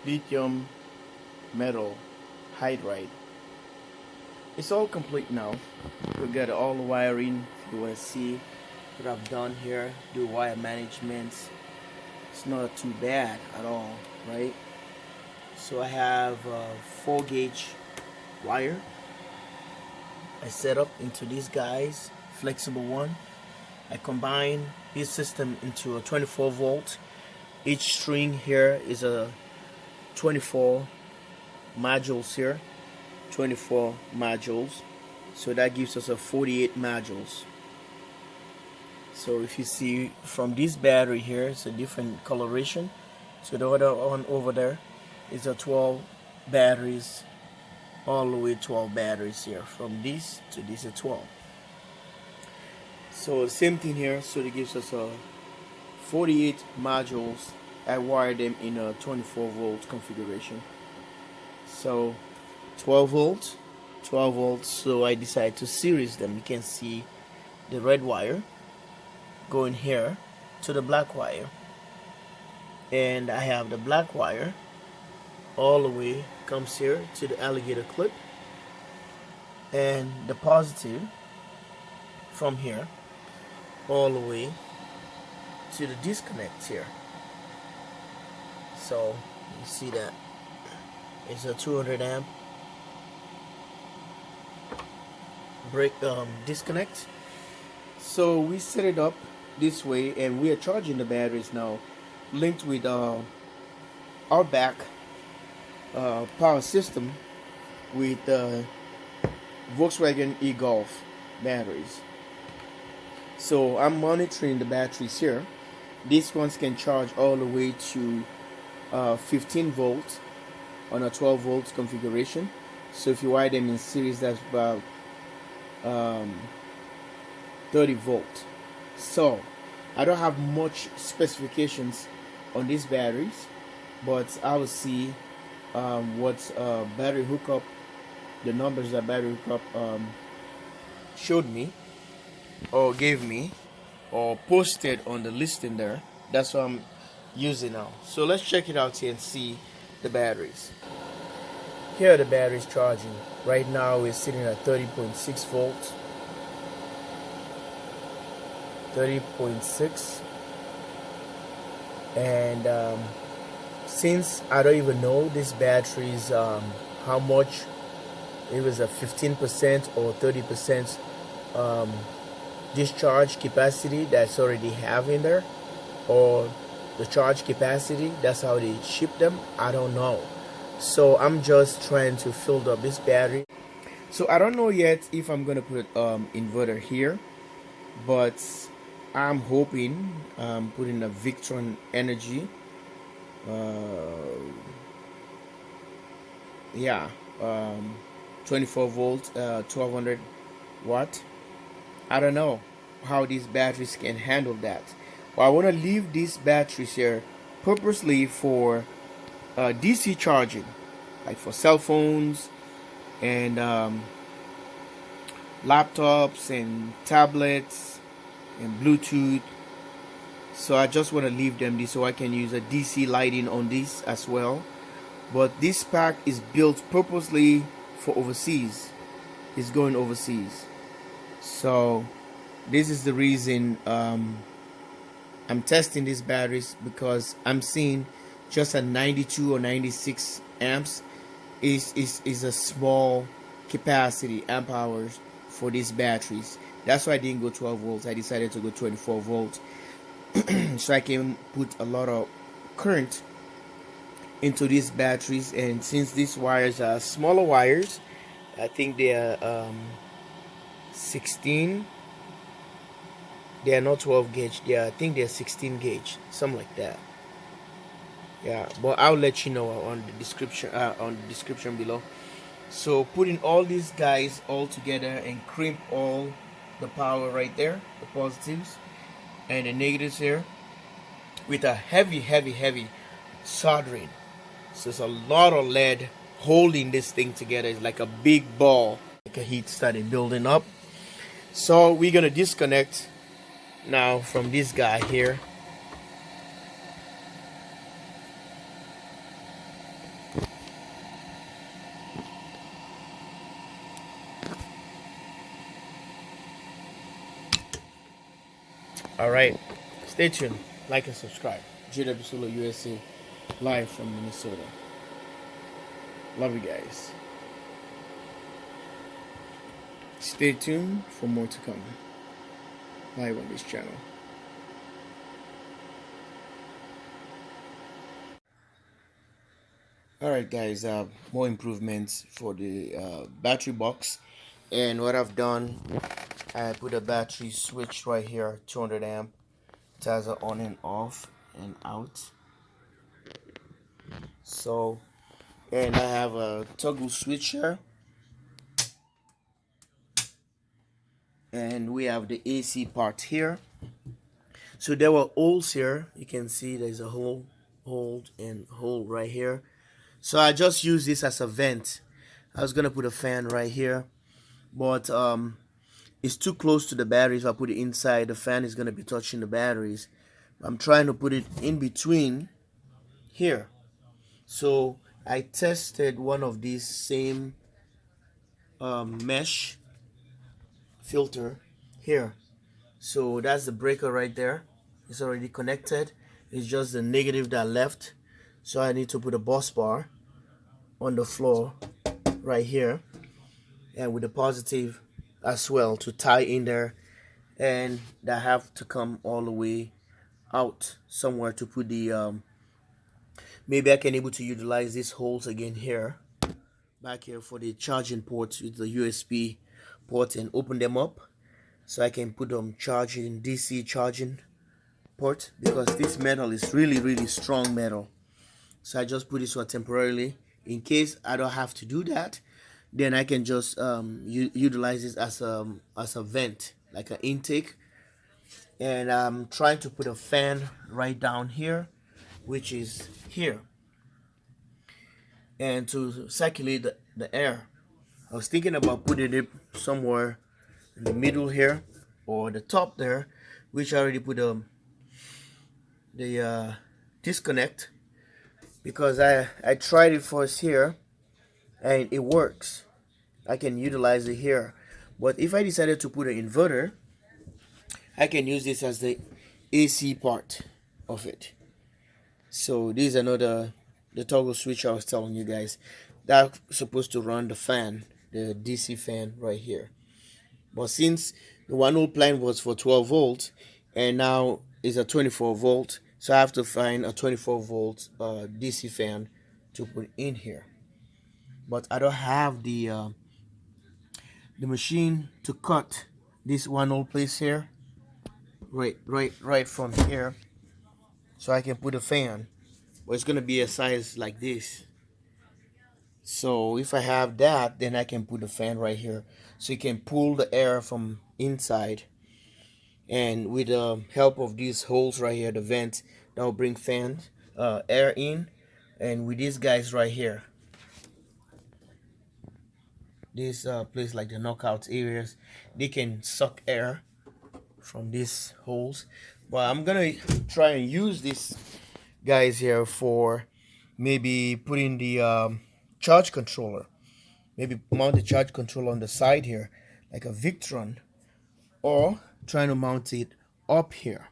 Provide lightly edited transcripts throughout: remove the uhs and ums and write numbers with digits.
lithium metal hydride. It's all complete now. We got all the wiring. If you want to see what I've done here, do wire management. It's not too bad at all, right? So I have a 4-gauge wire I set up into these guys, flexible one. I combine this system into a 24 volt. Each string here is a 24 modules here, 24 modules. So that gives us a 48 modules. So if you see from this battery here, it's a different coloration. So the other one over there is a 12 batteries, all the way 12 batteries here. From this to this is 12. So same thing here. So it gives us a 48 modules. I wired them in a 24 volt configuration. So 12 volts, 12 volts. So I decided to series them. You can see the red wire going here to the black wire, and I have the black wire all the way comes here to the alligator clip, and the positive from here all the way to the disconnect here. So you see that it's a 200 amp break disconnect. So we set it up this way, and we are charging the batteries now, linked with our back power system with Volkswagen e-Golf batteries. So I'm monitoring the batteries here. These ones can charge all the way to 15 volts on a 12 volts configuration. So if you wire them in series, that's about 30 volt. So I don't have much specifications on these batteries, but I will see what battery hookup, the numbers that battery hookup showed me or gave me or posted on the listing there. That's what I'm using now. So let's check it out here and see the batteries. Here are the batteries charging. Right now we're sitting at 30.6 volts. 30.6, and since I don't even know this battery's how much, it was a 15% or 30% discharge capacity that's already have in there, or the charge capacity, that's how they ship them, I don't know. So I'm just trying to fill up this battery. So I don't know yet if I'm gonna put inverter here, but I'm hoping putting a Victron Energy, 24 volt, 1200 watt. I don't know how these batteries can handle that. But I want to leave these batteries here purposely for DC charging, like for cell phones and laptops and tablets and Bluetooth. So I just want to leave them this so I can use a DC lighting on this as well. But this pack is built purposely for overseas. It's going overseas. So this is the reason I'm testing these batteries, because I'm seeing just a 92 or 96 amps is a small capacity amp hours for these batteries. That's why I didn't go 12 volts. I decided to go 24 volts so I can put a lot of current into these batteries. And since these wires are smaller wires, I think they are 16. They are not 12 gauge. I think they're 16 gauge, something like that. Yeah, but I'll let you know on the description below. So putting all these guys all together and crimp all the power right there, the positives and the negatives here, with a heavy soldering. So it's a lot of lead holding this thing together. It's like a big ball. Like a heat started building up. So we're gonna disconnect now from this guy here. All right, stay tuned, like and subscribe. JW Solo USA, live from Minnesota. Love you guys. Stay tuned for more to come live on this channel. Alright guys, more improvements for the battery box. And what I've done, I put a battery switch right here, 200 amp. It has an on and off and out. So, and I have a toggle switch here. And we have the AC part here. So there were holes here. You can see there's a hole right here. So I just use this as a vent. I was gonna put a fan right here, but it's too close to the batteries. If I put it inside, the fan is gonna be touching the batteries. I'm trying to put it in between here. So I tested one of these same mesh filter here. So that's the breaker right there. It's already connected. It's just the negative that left. So I need to put a bus bar on the floor right here, and with the positive as well to tie in there, and that have to come all the way out somewhere to put the maybe I can able to utilize these holes again here, back here, for the charging ports with the USB port, and open them up so I can put them charging, DC charging port, because this metal is really strong metal. So I just put this one temporarily in case I don't have to do that. Then I can just utilize this as a vent, like an intake. And I'm trying to put a fan right down here, which is here, and to circulate the air. I was thinking about putting it somewhere in the middle here or the top there, which I already put the disconnect, because I tried it first here and it works. I can utilize it here. But if I decided to put an inverter, I can use this as the AC part of it. So this is another, the toggle switch I was telling you guys, that's supposed to run the fan, the DC fan right here. But since the one old plan was for 12 volts and now is a 24 volt, so I have to find a 24 volt DC fan to put in here. But I don't have the machine to cut this one old place here, right from here, so I can put a fan. But it's gonna be a size like this. So if I have that, then I can put the fan right here, so you can pull the air from inside, and with the help of these holes right here, the vent, that will bring fans air in. And with these guys right here, this place like the knockout areas, they can suck air from these holes. But I'm gonna try and use these guys here for maybe putting the charge controller, maybe mount the charge controller on the side here like a Victron, or trying to mount it up here,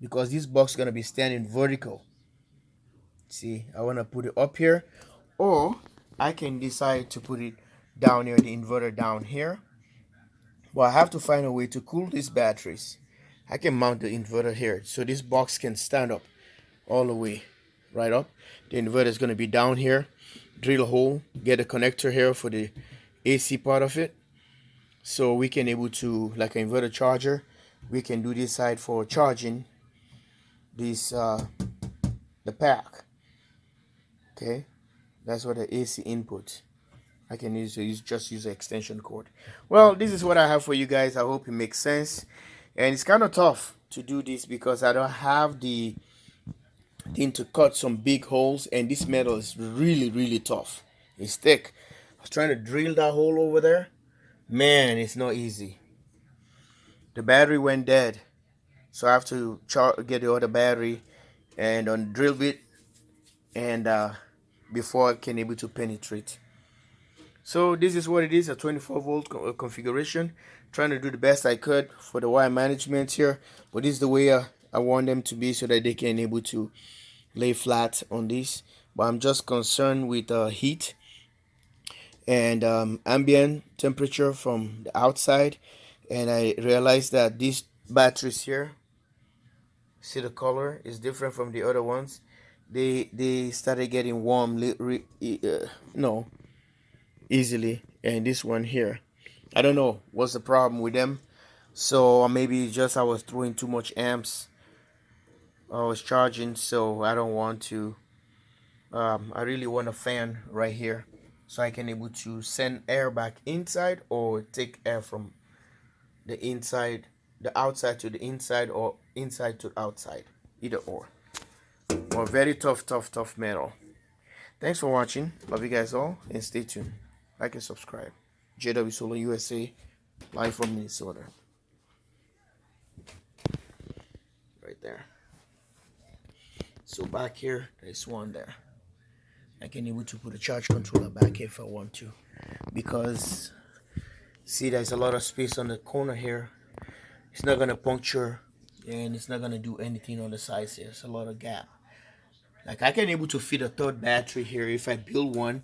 because this box is gonna be standing vertical. See, I want to put it up here, or I can decide to put it down here, the inverter down here. Well, I have to find a way to cool these batteries. I can mount the inverter here, so this box can stand up all the way right up. The inverter is going to be down here. Drill a hole, get a connector here for the AC part of it, so we can able to, like an inverter charger, we can do this side for charging this the pack. Okay, that's what the AC input. I can just use the extension cord. Well, this is what I have for you guys. I hope it makes sense. And it's kind of tough to do this because I don't have the thing to cut some big holes, and this metal is really tough. It's thick. I was trying to drill that hole over there. Man, it's not easy. The battery went dead, so I have to get the other battery and drill bit, and before I can able to penetrate. So this is what it is, a 24 volt configuration. trying to do the best I could for the wire management here, but this is the way I want them to be so that they can able to lay flat on this. But I'm just concerned with heat and ambient temperature from the outside, and I realized that these batteries here, see the color is different from the other ones. They started getting warm no easily, and this one here, I don't know what's the problem with them. So maybe just I was throwing too much amps I was charging, so I don't want to I really want a fan right here so I can able to send air back inside or take air from the inside, the outside to the inside, or inside to outside, either or. Or very tough metal. Thanks for watching. Love you guys all, and stay tuned. Like and subscribe. JW Solar USA, live from Minnesota. Right there. So back here, there's one there. I can able to put a charge controller back here if I want to, because see, there's a lot of space on the corner here. It's not gonna puncture, and it's not gonna do anything on the sides here. It's a lot of gap. Like I can able to fit a third battery here if I build one,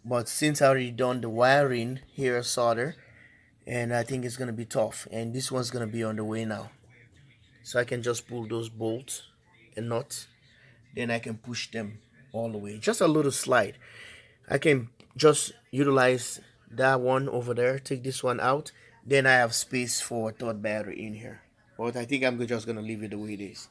but since I already done the wiring here, solder, and I think it's gonna be tough, and this one's gonna be on the way now, so I can just pull those bolts and nuts, then I can push them all the way. Just a little slide. I can just utilize that one over there, take this one out, then I have space for a third battery in here. But I think I'm just gonna leave it the way it is.